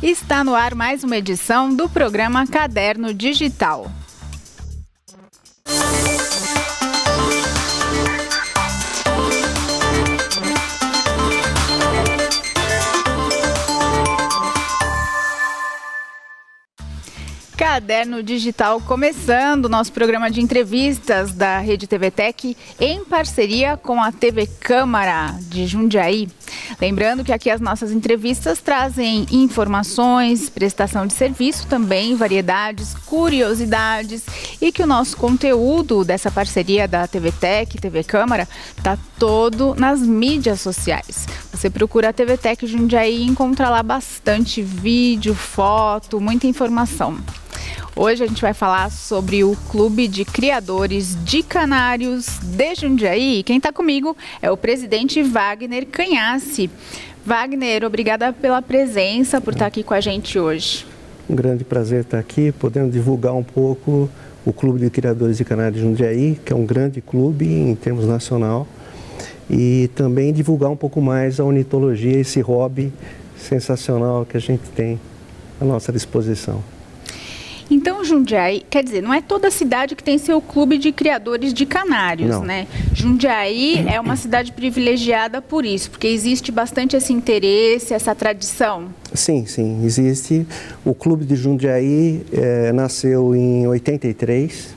Está no ar mais uma edição do programa Caderno Digital. Caderno Digital começando, nosso programa de entrevistas da Rede TV Tech em parceria com a TV Câmara de Jundiaí. Lembrando que aqui as nossas entrevistas trazem informações, prestação de serviço também, variedades, curiosidades e que o nosso conteúdo dessa parceria da TV Tech, TV Câmara, está todo nas mídias sociais. Você procura a TV Tech Jundiaí e encontra lá bastante vídeo, foto, muita informação. Hoje a gente vai falar sobre o Clube de Criadores de Canários de Jundiaí. Quem está comigo é o presidente Wagner Canhace. Wagner, obrigada pela presença, por estar aqui com a gente hoje. Um grande prazer estar aqui, podendo divulgar um pouco o Clube de Criadores de Canários de Jundiaí, que é um grande clube em termos nacional, e também divulgar um pouco mais a ornitologia, esse hobby sensacional que a gente tem à nossa disposição. Então, Jundiaí, quer dizer, não é toda cidade que tem seu clube de criadores de canários, não, né? Jundiaí é uma cidade privilegiada por isso, porque existe bastante esse interesse, essa tradição. Sim, sim, existe. O clube de Jundiaí nasceu em 83,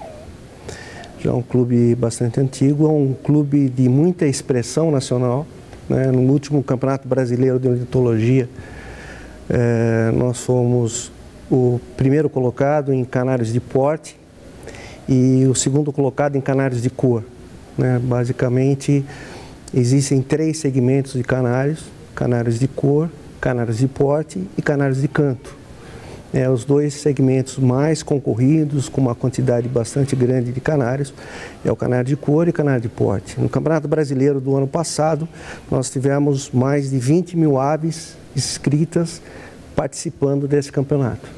já é um clube bastante antigo, é um clube de muita expressão nacional, né? No último Campeonato Brasileiro de Ornitologia, nós fomos o primeiro colocado em canários de porte e o segundo colocado em canários de cor, né? Basicamente, existem 3 segmentos de canários: canários de cor, canários de porte e canários de canto. Os 2 segmentos mais concorridos, com uma quantidade bastante grande de canários, é o canário de cor e o canário de porte. No Campeonato Brasileiro do ano passado, nós tivemos mais de 20 mil aves inscritas participando desse campeonato.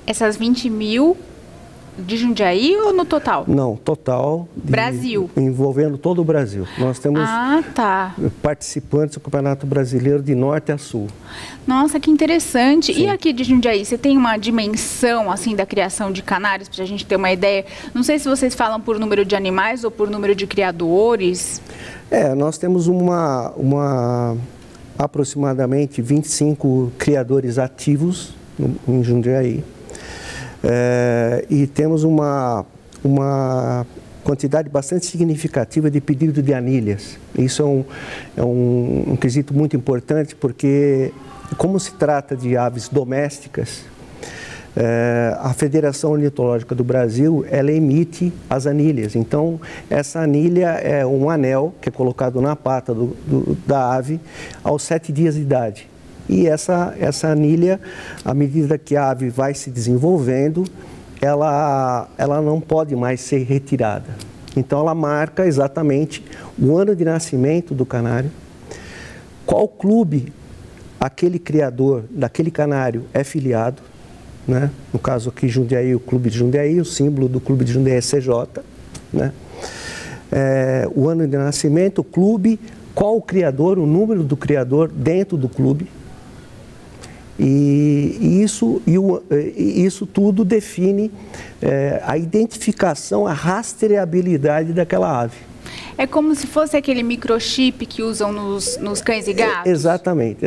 Essas 20 mil de Jundiaí ou no total? Não, total. Brasil. Envolvendo todo o Brasil. Nós temos participantes do Campeonato Brasileiro de norte a sul. Nossa, que interessante. Sim. E aqui de Jundiaí, você tem uma dimensão assim da criação de canários, para a gente ter uma ideia? Não sei se vocês falam por número de animais ou por número de criadores. Nós temos aproximadamente 25 criadores ativos em Jundiaí. E temos uma quantidade bastante significativa de pedido de anilhas. Isso é um quesito muito importante, porque como se trata de aves domésticas, a Federação Ornitológica do Brasil, ela emite as anilhas. Então, essa anilha é um anel que é colocado na pata da ave aos 7 dias de idade. E essa anilha, à medida que a ave vai se desenvolvendo, ela não pode mais ser retirada. Então, ela marca exatamente o ano de nascimento do canário, qual clube aquele criador daquele canário é filiado, né? No caso aqui, Jundiaí, o Clube de Jundiaí, o símbolo do Clube de Jundiaí é CJ, né? O ano de nascimento, o clube, qual o criador, o número do criador dentro do clube. E isso tudo define a identificação, a rastreabilidade daquela ave. É como se fosse aquele microchip que usam nos cães e gatos? Exatamente.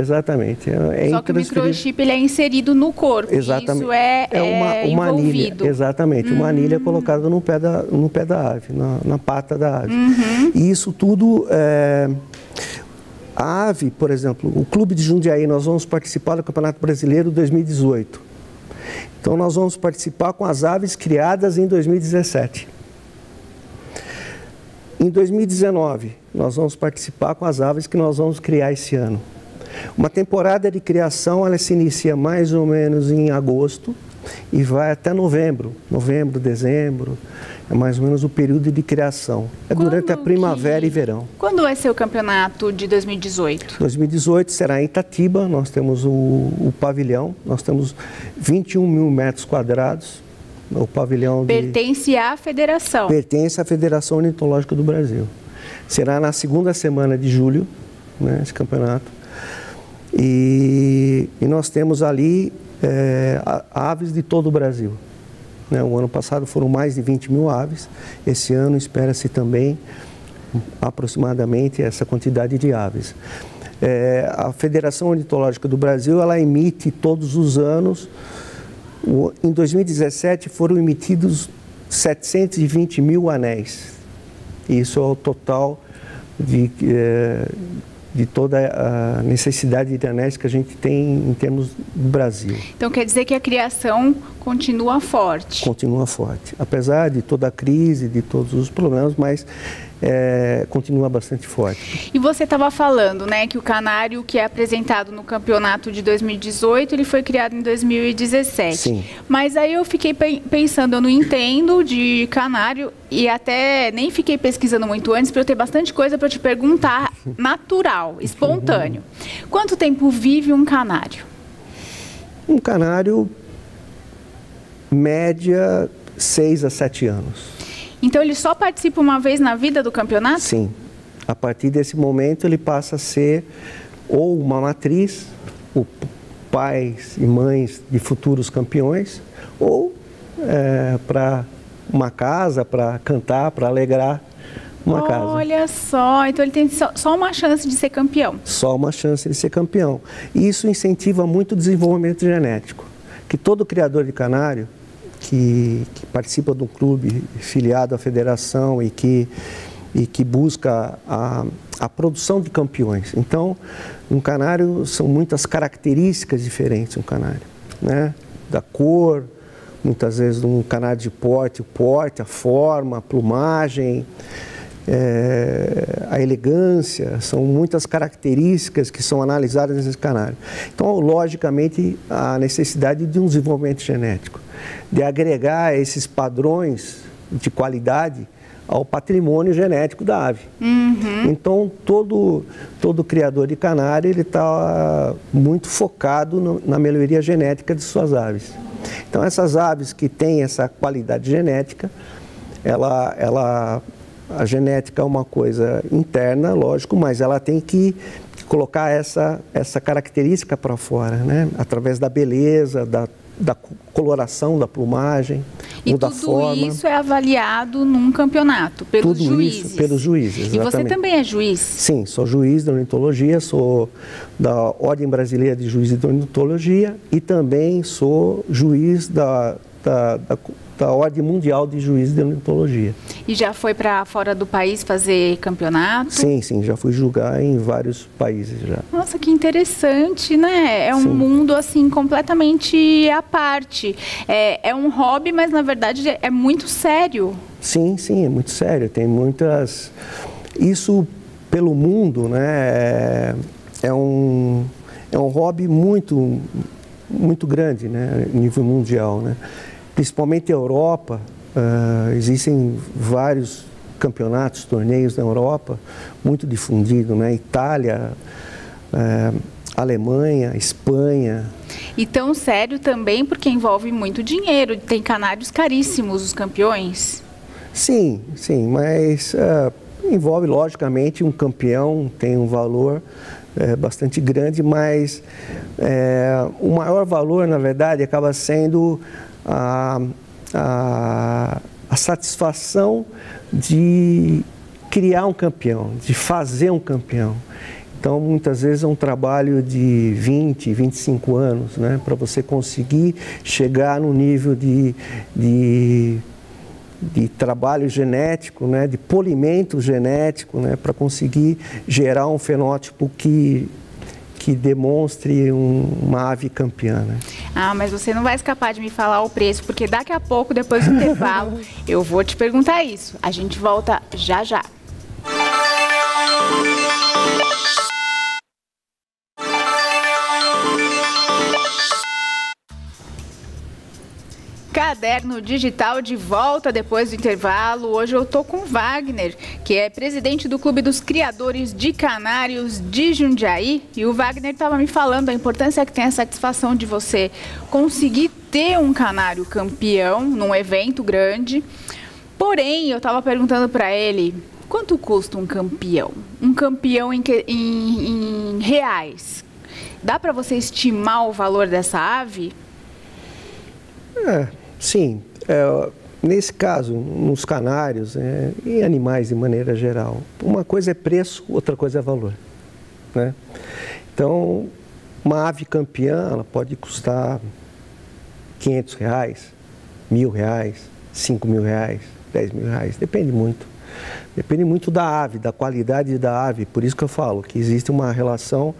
Só que o microchip ele é inserido no corpo. Exatamente. Isso é uma anilha. Exatamente, uma anilha colocada no pé da ave, na pata da ave. E isso tudo... A ave, por exemplo, o Clube de Jundiaí, nós vamos participar do Campeonato Brasileiro 2018. Então, nós vamos participar com as aves criadas em 2017. Em 2019, nós vamos participar com as aves que nós vamos criar esse ano. Uma temporada de criação, ela se inicia mais ou menos em agosto e vai até novembro, dezembro, é mais ou menos o período de criação. É durante a primavera e verão. Quando vai ser o campeonato de 2018? 2018 será em Itatiba, nós temos o pavilhão, nós temos 21 mil metros quadrados. O pavilhão pertence à federação? Pertence à Federação Ornitológica do Brasil. Será na segunda semana de julho, né, esse campeonato. E nós temos ali aves de todo o Brasil. Né? O ano passado foram mais de 20 mil aves, esse ano espera-se também aproximadamente essa quantidade de aves. A Federação Ornitológica do Brasil, ela emite todos os anos, em 2017 foram emitidos 720 mil anéis. Isso é o total de toda a necessidade de anéis que a gente tem em termos do Brasil. Então quer dizer que a criação continua forte? Continua forte, apesar de toda a crise, de todos os problemas, mas continua bastante forte. E você estava falando, né, que o canário que é apresentado no campeonato de 2018, ele foi criado em 2017. Sim. Mas aí eu fiquei pensando, eu não entendo de canário e até nem fiquei pesquisando muito antes para eu ter bastante coisa para te perguntar, natural, espontâneo. Quanto tempo vive um canário? Um canário, média, 6 a 7 anos. Então ele só participa uma vez na vida do campeonato? Sim. A partir desse momento ele passa a ser ou uma matriz, ou pais e mães de futuros campeões, ou para uma casa, para cantar, para alegrar uma casa. Olha só, então ele tem só uma chance de ser campeão. Só uma chance de ser campeão. E isso incentiva muito o desenvolvimento genético, que todo criador de canário que participa de um clube filiado à federação e que busca a produção de campeões. Então, um canário são muitas características diferentes, um canário, né? Da cor, muitas vezes um canário de porte, a forma, a plumagem, a elegância, são muitas características que são analisadas nesse canário. Então, logicamente, a necessidade de um desenvolvimento genético, de agregar esses padrões de qualidade ao patrimônio genético da ave. Então, todo criador de canário, ele está muito focado na melhoria genética de suas aves. Então, essas aves que têm essa qualidade genética, a genética é uma coisa interna, lógico, mas ela tem que colocar essa característica para fora, né? Através da beleza, da coloração da plumagem, ou da forma. E tudo isso é avaliado num campeonato, pelos juízes? Isso, pelos juízes, exatamente. E você também é juiz? Sim, sou juiz da ornitologia, sou da Ordem Brasileira de Juízes de Ornitologia e também sou juiz da Ordem Mundial de Juízes de Ornitologia. E já foi para fora do país fazer campeonato? Sim, já fui julgar em vários países já. Nossa, que interessante, né? É um mundo assim completamente à parte. É um hobby, mas na verdade é muito sério. Sim, é muito sério. Tem muitas... Isso pelo mundo, né? É um hobby muito grande, né? A nível mundial, né? Principalmente a Europa, existem vários campeonatos, torneios na Europa, muito difundido, né? Itália, Alemanha, Espanha. E tão sério também porque envolve muito dinheiro, tem canários caríssimos os campeões? Sim, mas envolve logicamente um campeão, tem um valor bastante grande, mas o maior valor, na verdade, acaba sendo a satisfação de criar um campeão, de fazer um campeão. Então, muitas vezes é um trabalho de 20, 25 anos, né, para você conseguir chegar no nível de trabalho genético, né, de polimento genético, né, para conseguir gerar um fenótipo que demonstre uma ave campeã. Né? Mas você não vai escapar de me falar o preço, porque daqui a pouco, depois do intervalo, eu vou te perguntar isso. A gente volta já já. Caderno Digital de volta depois do intervalo. Hoje eu tô com o Wagner, que é presidente do Clube dos Criadores de Canários de Jundiaí. E o Wagner estava me falando da importância que tem a satisfação de você conseguir ter um canário campeão num evento grande. Porém, eu estava perguntando para ele, quanto custa um campeão? Um campeão em reais. Dá para você estimar o valor dessa ave? Sim. Nesse caso, nos canários e animais de maneira geral, uma coisa é preço, outra coisa é valor, né? Então, uma ave campeã, ela pode custar R$500, R$1.000, R$5.000, R$10.000, depende muito. Depende muito da ave, da qualidade da ave, por isso que eu falo que existe uma relação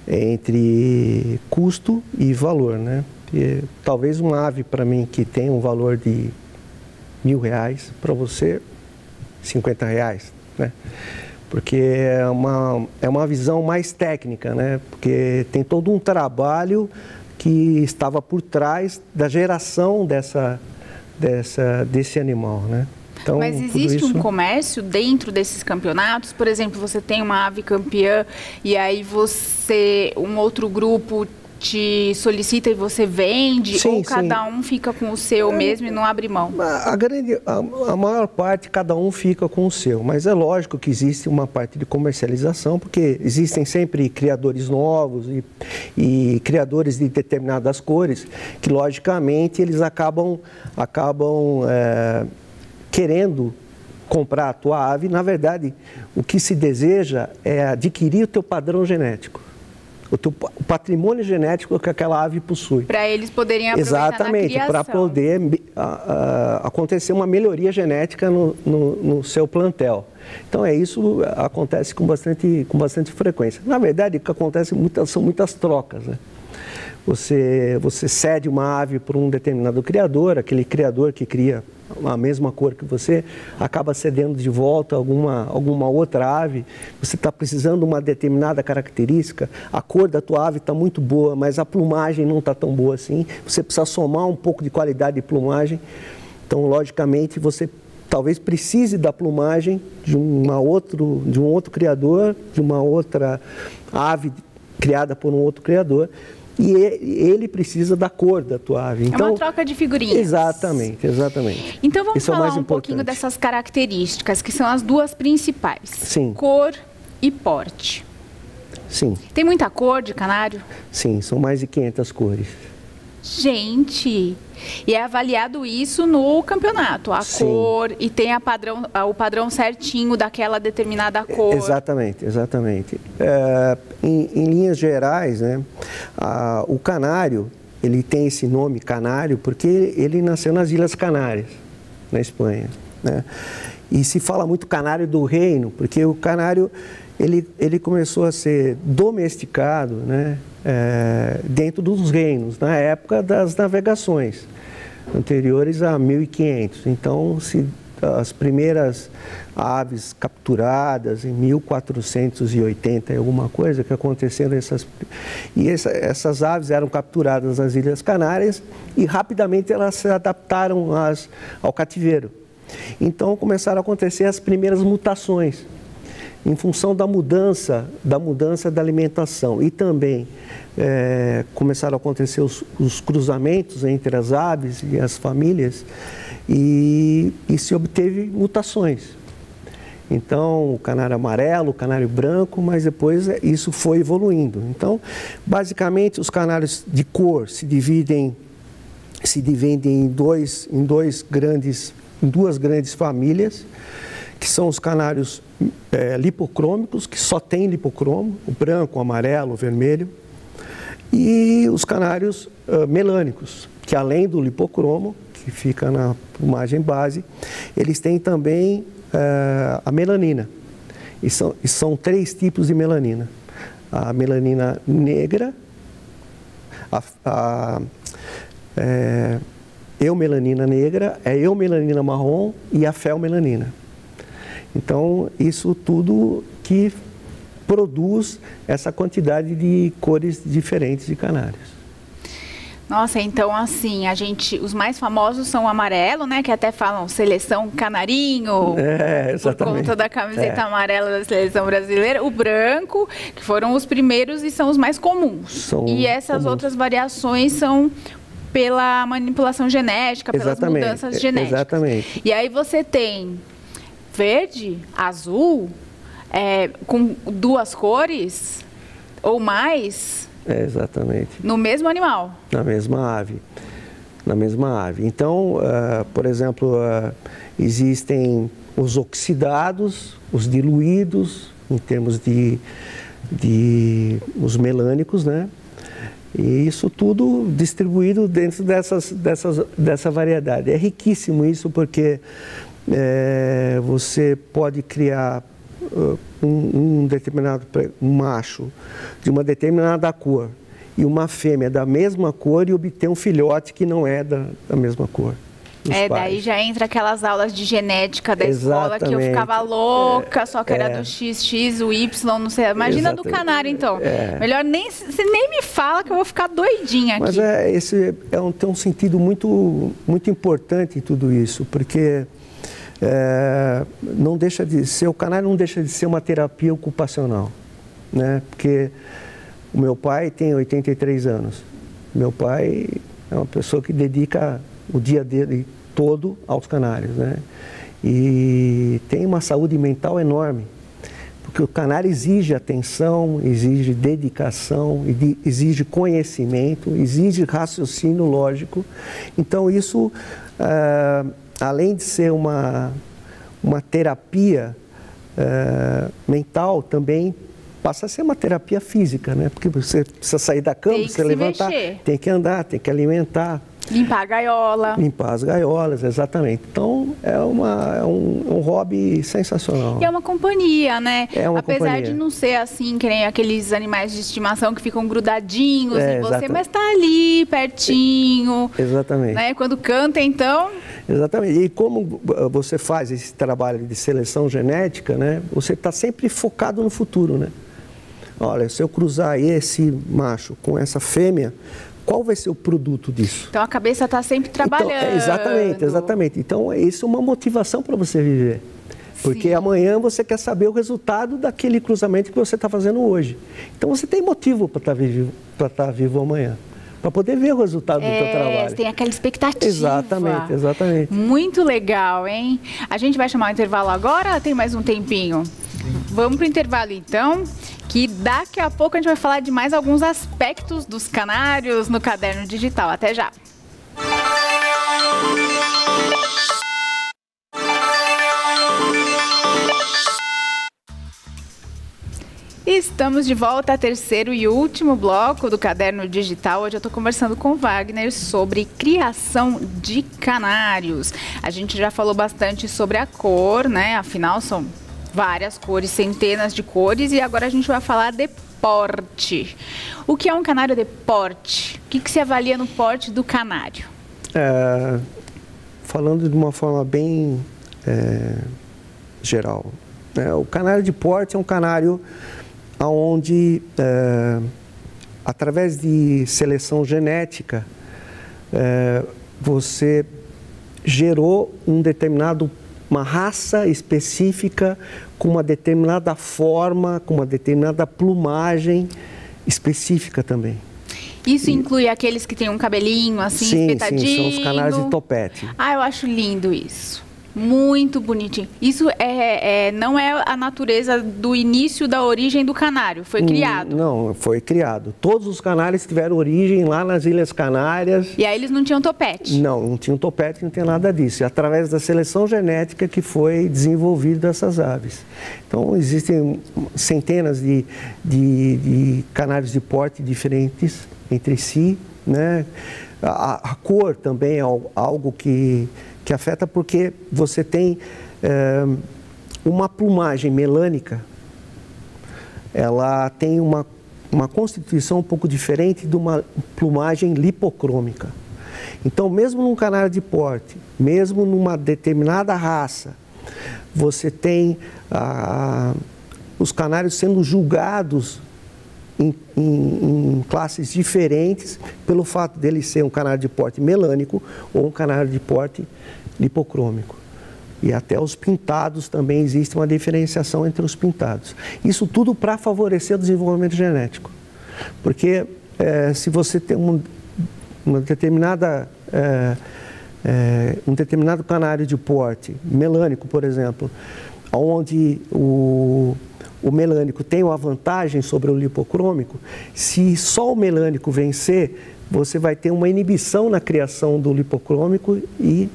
entre custo e valor, né? E, talvez uma ave para mim que tem um valor de R$1.000, para você R$50, né? Porque é uma visão mais técnica, né? Porque tem todo um trabalho que estava por trás da geração desse animal, né? Então, mas existe um comércio dentro desses campeonatos? Por exemplo, você tem uma ave campeã e aí um outro grupo te solicita e você vende? Sim, ou cada um fica com o seu mesmo e não abre mão? A maior parte, cada um fica com o seu, mas é lógico que existe uma parte de comercialização, porque existem sempre criadores novos e criadores de determinadas cores, que logicamente eles acabam querendo comprar a tua ave. Na verdade, o que se deseja é adquirir o teu padrão genético, o patrimônio genético que aquela ave possui. Para eles poderem aproveitar. Exatamente, para poder acontecer uma melhoria genética no seu plantel. Então, isso acontece com bastante frequência. Na verdade, o que acontece são muitas trocas, né? Você cede uma ave para um determinado criador, aquele criador que cria a mesma cor que você, acaba cedendo de volta alguma outra ave. Você está precisando de uma determinada característica, a cor da tua ave está muito boa, mas a plumagem não está tão boa assim, você precisa somar um pouco de qualidade de plumagem. Então, logicamente, você talvez precise da plumagem de um outro criador, de uma outra ave criada por um outro criador, e ele precisa da cor da tua ave. Então, é uma troca de figurinhas. Exatamente, exatamente. Então vamos falar um pouquinho dessas características, que são as duas principais. Sim. Cor e porte. Sim. Tem muita cor de canário? Sim, são mais de 500 cores. Gente, e é avaliado isso no campeonato, a Sim. cor, e tem o padrão certinho daquela determinada cor. Exatamente. Em linhas gerais, né, o canário, ele tem esse nome canário porque ele nasceu nas Ilhas Canárias, na Espanha, né? E se fala muito canário do reino, porque o canário ele começou a ser domesticado, né, dentro dos reinos, na época das navegações anteriores a 1500. Então, as primeiras aves capturadas em 1480 e alguma coisa que aconteceram, essas aves eram capturadas nas Ilhas Canárias e rapidamente elas se adaptaram ao cativeiro. Então começaram a acontecer as primeiras mutações em função da mudança da alimentação, e também começaram a acontecer os cruzamentos entre as aves e as famílias, e se obteve mutações. Então, o canário amarelo, o canário branco, mas depois isso foi evoluindo. Então, basicamente, os canários de cor se dividem em duas grandes famílias, que são os canários lipocrômicos, que só tem lipocromo, o branco, o amarelo, o vermelho, e os canários melânicos, que além do lipocromo, que fica na plumagem base, eles têm também a melanina. E são 3 tipos de melanina: a melanina negra, a eumelanina negra, a eumelanina marrom e a felmelanina. Então, isso tudo que produz essa quantidade de cores diferentes de canários. Nossa, então assim, os mais famosos são o amarelo, né? Que até falam seleção canarinho, por conta da camiseta amarela da seleção brasileira. O branco, que foram os primeiros e são os mais comuns. E essas outras variações são pela manipulação genética, pelas mudanças genéticas. Exatamente. E aí você tem verde, azul, com 2 cores ou mais. Exatamente. No mesmo animal? Na mesma ave. Na mesma ave. Então, por exemplo, existem os oxidados, os diluídos, em termos de os melânicos, né? E isso tudo distribuído dentro dessa variedade. É riquíssimo isso porque você pode criar um determinado macho de uma determinada cor e uma fêmea da mesma cor e obter um filhote que não é da mesma cor. Daí já entra aquelas aulas de genética da escola que eu ficava louca, só que era do XX, o Y, não sei. Imagina do canário, então. Melhor você nem me fala que eu vou ficar doidinha aqui. Mas tem um sentido muito, muito importante em tudo isso, porque não deixa de ser, o canário não deixa de ser uma terapia ocupacional, né? Porque o meu pai tem 83 anos. Meu pai é uma pessoa que dedica o dia dele todo aos canários, né? E tem uma saúde mental enorme, porque o canário exige atenção, exige dedicação, exige conhecimento, exige raciocínio lógico. Então isso, além de ser uma terapia mental, também passa a ser uma terapia física, né? Porque você precisa sair da cama, precisa levantar, tem que andar, tem que alimentar. Limpar a gaiola. Limpar as gaiolas, exatamente. Então, é um hobby sensacional. E é uma companhia, né? Apesar companhia. De não ser assim, que nem aqueles animais de estimação que ficam grudadinhos em você, mas está ali, pertinho. Exatamente. Né? Quando canta, então... Exatamente. E como você faz esse trabalho de seleção genética, né? Você está sempre focado no futuro, né? Olha, se eu cruzar esse macho com essa fêmea, qual vai ser o produto disso? Então a cabeça está sempre trabalhando. Então, exatamente. Então isso é uma motivação para você viver. Porque Sim. Amanhã você quer saber o resultado daquele cruzamento que você está fazendo hoje. Então você tem motivo para estar vivo amanhã. Para poder ver o resultado do seu trabalho. Você tem aquela expectativa. Exatamente, exatamente. Muito legal, hein? A gente vai chamar o intervalo agora ou tem mais um tempinho? Vamos para o intervalo então, que daqui a pouco a gente vai falar de mais alguns aspectos dos canários no caderno digital. Até já! Estamos de volta ao terceiro e último bloco do Caderno Digital. Hoje eu estou conversando com o Wagner sobre criação de canários. A gente já falou bastante sobre a cor, né? Afinal, são várias cores, centenas de cores. E agora a gente vai falar de porte. O que é um canário de porte? O que se avalia no porte do canário? Falando de uma forma bem geral, o canário de porte é um canário onde, através de seleção genética, você gerou uma raça específica com uma determinada forma, com uma determinada plumagem específica também. Isso inclui aqueles que têm um cabelinho assim, espetadinho? Sim, são os canários de topete. Ah, eu acho lindo isso. Muito bonitinho. Isso não é a natureza do início da origem do canário, foi criado? Não, foi criado. Todos os canários tiveram origem lá nas Ilhas Canárias. E aí eles não tinham topete? Não tinham topete, não tem nada disso. É através da seleção genética que foi desenvolvido essas aves. Então, existem centenas de canários de porte diferentes entre si, né? A cor também é algo que afeta, porque você tem uma plumagem melânica, ela tem uma constituição um pouco diferente de uma plumagem lipocrômica. Então, mesmo num canário de porte, mesmo numa determinada raça, você tem os canários sendo julgados em classes diferentes pelo fato dele ser um canário de porte melânico ou um canário de porte lipocrômico. E até os pintados também existe uma diferenciação entre os pintados. Isso tudo para favorecer o desenvolvimento genético. Porque se você tem um determinado canário de porte melânico, por exemplo, onde o o melânico tem uma vantagem sobre o lipocrômico, se só o melânico vencer, você vai ter uma inibição na criação do lipocrômico e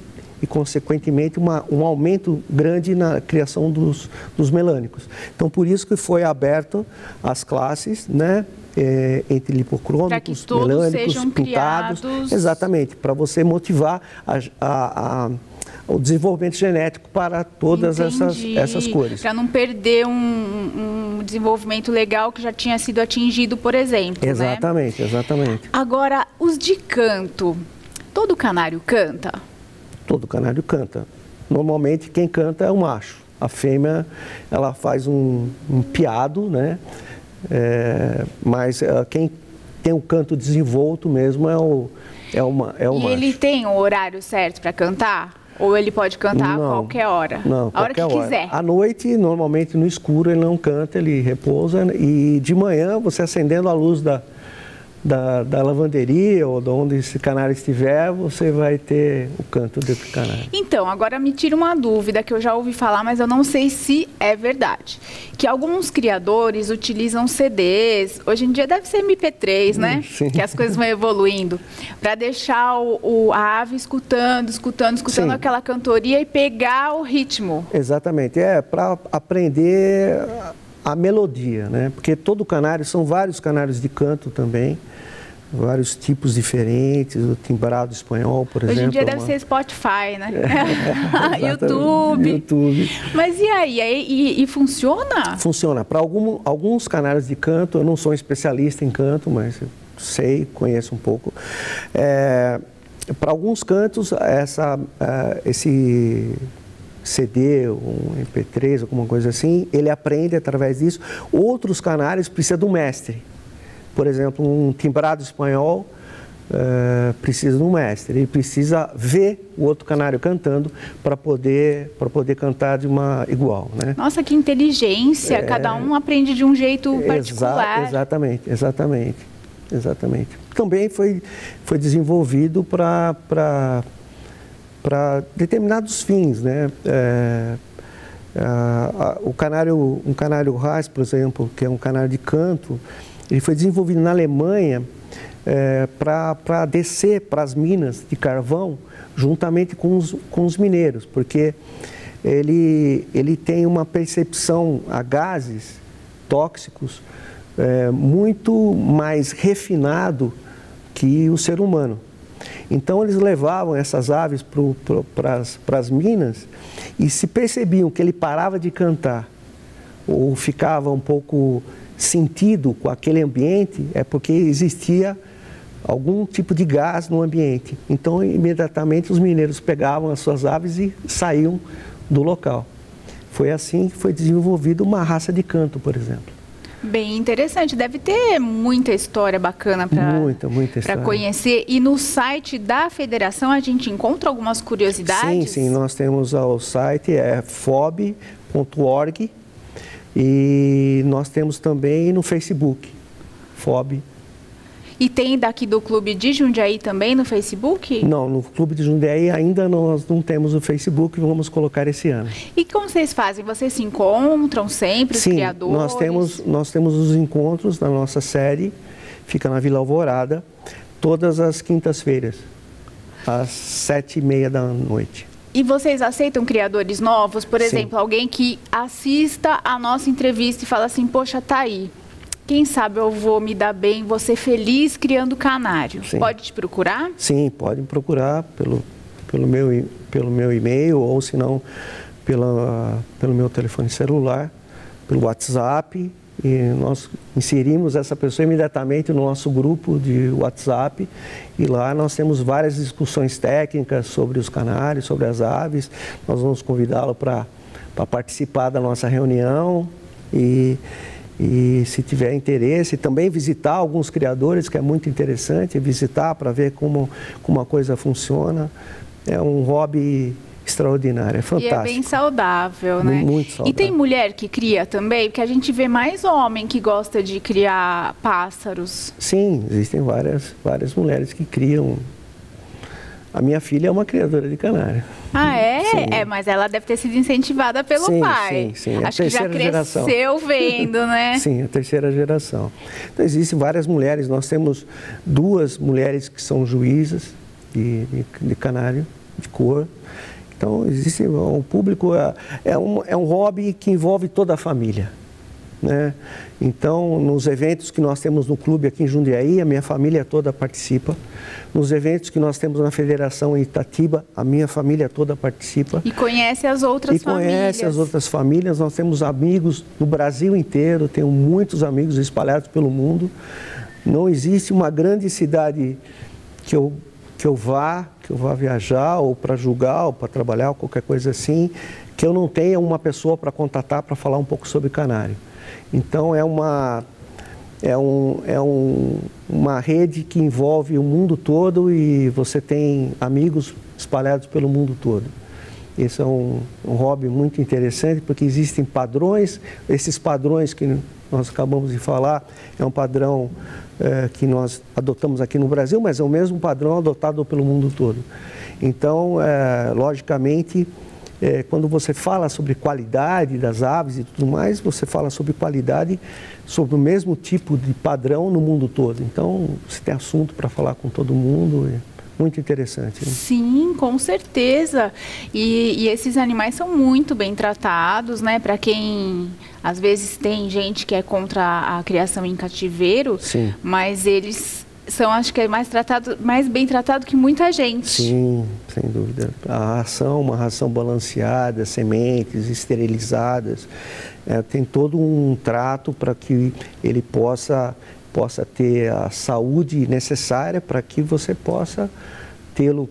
consequentemente, um aumento grande na criação dos melânicos. Então, por isso que foi aberto as classes, né, entre lipocrômicos, melânicos, pintados. Exatamente, para você motivar o desenvolvimento genético para todas essas cores. Para não perder um desenvolvimento legal que já tinha sido atingido, por exemplo. Exatamente, né? Exatamente. Agora, os de canto, todo canário canta? Todo canário canta. Normalmente quem canta é o macho. A fêmea, ela faz um piado, né? Mas quem tem o canto desenvolto mesmo é o macho. E ele tem um horário certo para cantar? Ou ele pode cantar a qualquer hora? Não, a hora que quiser. À noite, normalmente no escuro, ele não canta, ele repousa. E de manhã, você acendendo a luz da lavanderia ou de onde esse canário estiver, você vai ter o canto do canário. Então, agora me tira uma dúvida que eu já ouvi falar, mas eu não sei se é verdade. Que alguns criadores utilizam CDs, hoje em dia deve ser MP3, né? Sim. Que as coisas vão evoluindo, para deixar a ave escutando sim, aquela cantoria e pegar o ritmo. Exatamente, para aprender a melodia, né? Porque todo canário, são vários canários de canto também, vários tipos diferentes, o timbrado espanhol, por exemplo. Hoje em dia deve ser Spotify, né? YouTube. Mas e aí? E funciona? Funciona. Para alguns canários de canto, eu não sou especialista em canto, mas eu sei, conheço um pouco. Para alguns cantos, esse CD, um MP3, alguma coisa assim, ele aprende através disso. Outros canários precisam de um mestre. Por exemplo, um timbrado espanhol precisa de um mestre. Ele precisa ver o outro canário cantando para poder cantar de uma igual, né? Nossa, que inteligência! Cada um aprende de um jeito particular. Exatamente. Também foi desenvolvido para determinados fins, né? Um canário Haas, por exemplo, que é um canário de canto, ele foi desenvolvido na Alemanha para descer para as minas de carvão juntamente com os mineiros, porque ele tem uma percepção a gases tóxicos muito mais refinado que o ser humano. Então eles levavam essas aves para as minas e se percebiam que ele parava de cantar ou ficava um pouco sentido com aquele ambiente, é porque existia algum tipo de gás no ambiente. Então imediatamente os mineiros pegavam as suas aves e saíam do local. Foi assim que foi desenvolvida uma raça de canto, por exemplo. Bem interessante, deve ter muita história bacana para conhecer. E no site da federação a gente encontra algumas curiosidades? Sim, nós temos o site, fob.org, e nós temos também no Facebook, FOB. E tem daqui do Clube de Jundiaí também no Facebook? Não, no Clube de Jundiaí ainda nós não temos o Facebook, vamos colocar esse ano. E como vocês fazem? Vocês se encontram sempre, os criadores? Nós temos os encontros da nossa série, fica na Vila Alvorada, todas as quintas-feiras, às 7h30 da noite. E vocês aceitam criadores novos? Por exemplo, Sim. Alguém que assista a nossa entrevista e fala assim, poxa, tá aí. Quem sabe eu vou me dar bem, vou ser feliz criando canário. Sim. Pode te procurar? Sim, pode me procurar pelo meu e-mail ou se não pelo meu telefone celular, pelo WhatsApp. E nós inserimos essa pessoa imediatamente no nosso grupo de WhatsApp e lá nós temos várias discussões técnicas sobre os canários, sobre as aves. Nós vamos convidá-lo para participar da nossa reunião e se tiver interesse, também visitar alguns criadores, que é muito interessante, visitar para ver como a coisa funciona. É um hobby extraordinário, é fantástico. E é bem saudável, né? Muito saudável. E tem mulher que cria também? Porque a gente vê mais homem que gosta de criar pássaros. Sim, existem várias mulheres que criam. A minha filha é uma criadora de canário. Ah, é? Mas ela deve ter sido incentivada pelo pai. Sim. Acho que já cresceu vendo, né? Sim, a terceira geração. Então, existem várias mulheres. Nós temos 2 mulheres que são juízas de canário, de cor. Então, existe um público, é um hobby que envolve toda a família, né? Então, nos eventos que nós temos no clube aqui em Jundiaí, a minha família toda participa. Nos eventos que nós temos na Federação em Itatiba, a minha família toda participa. E conhece as outras famílias. Conhece as outras famílias. Nós temos amigos no Brasil inteiro, tenho muitos amigos espalhados pelo mundo. Não existe uma grande cidade que eu vá viajar, ou para julgar, ou para trabalhar, ou qualquer coisa assim, que eu não tenha uma pessoa para contatar para falar um pouco sobre canário. Então, uma rede que envolve o mundo todo e você tem amigos espalhados pelo mundo todo. Esse é um hobby muito interessante, porque existem padrões. Esses padrões que nós acabamos de falar é um padrão que nós adotamos aqui no Brasil, mas é o mesmo padrão adotado pelo mundo todo. Então, logicamente, quando você fala sobre qualidade das aves e tudo mais, você fala sobre qualidade, sobre o mesmo tipo de padrão no mundo todo. Então, você tem assunto para falar com todo mundo. Muito interessante, né? Sim, com certeza. E esses animais são muito bem tratados, né? Para quem, às vezes, tem gente que é contra a criação em cativeiro, sim, mas eles são, acho que, mais bem tratados que muita gente. Sim, sem dúvida. A ração, uma ração balanceada, sementes esterilizadas, tem todo um trato para que ele possa ter a saúde necessária para que você possa tê-lo,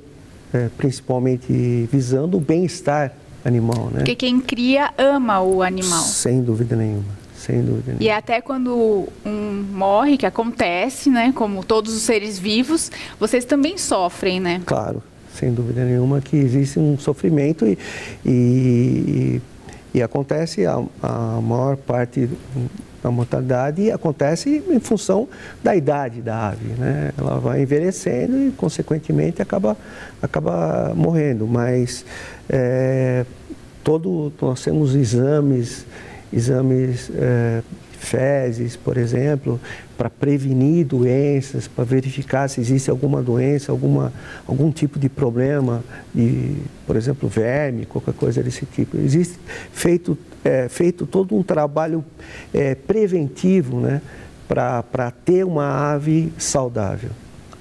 principalmente visando o bem-estar animal, né? Porque quem cria ama o animal. Sem dúvida nenhuma. Sem dúvida nenhuma. E até quando um morre, que acontece, né? Como todos os seres vivos, vocês também sofrem, né? Claro, sem dúvida nenhuma que existe um sofrimento e acontece a maior parte da mortalidade acontece em função da idade da ave, né? Ela vai envelhecendo e, consequentemente, acaba morrendo. Mas nós temos exames fezes, por exemplo, para prevenir doenças, para verificar se existe alguma doença, algum tipo de problema, por exemplo, verme, qualquer coisa desse tipo. Existe feito todo um trabalho preventivo, né, para ter uma ave saudável.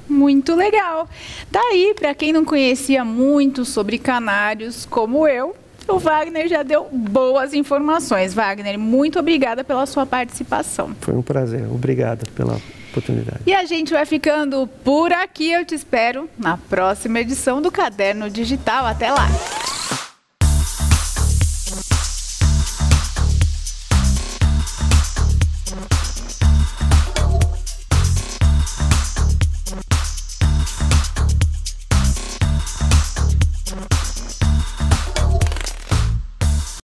Muito legal. Daí, para quem não conhecia muito sobre canários, como eu, o Wagner já deu boas informações. Wagner, muito obrigada pela sua participação. Foi um prazer. Obrigado pela oportunidade. E a gente vai ficando por aqui. Eu te espero na próxima edição do Caderno Digital. Até lá!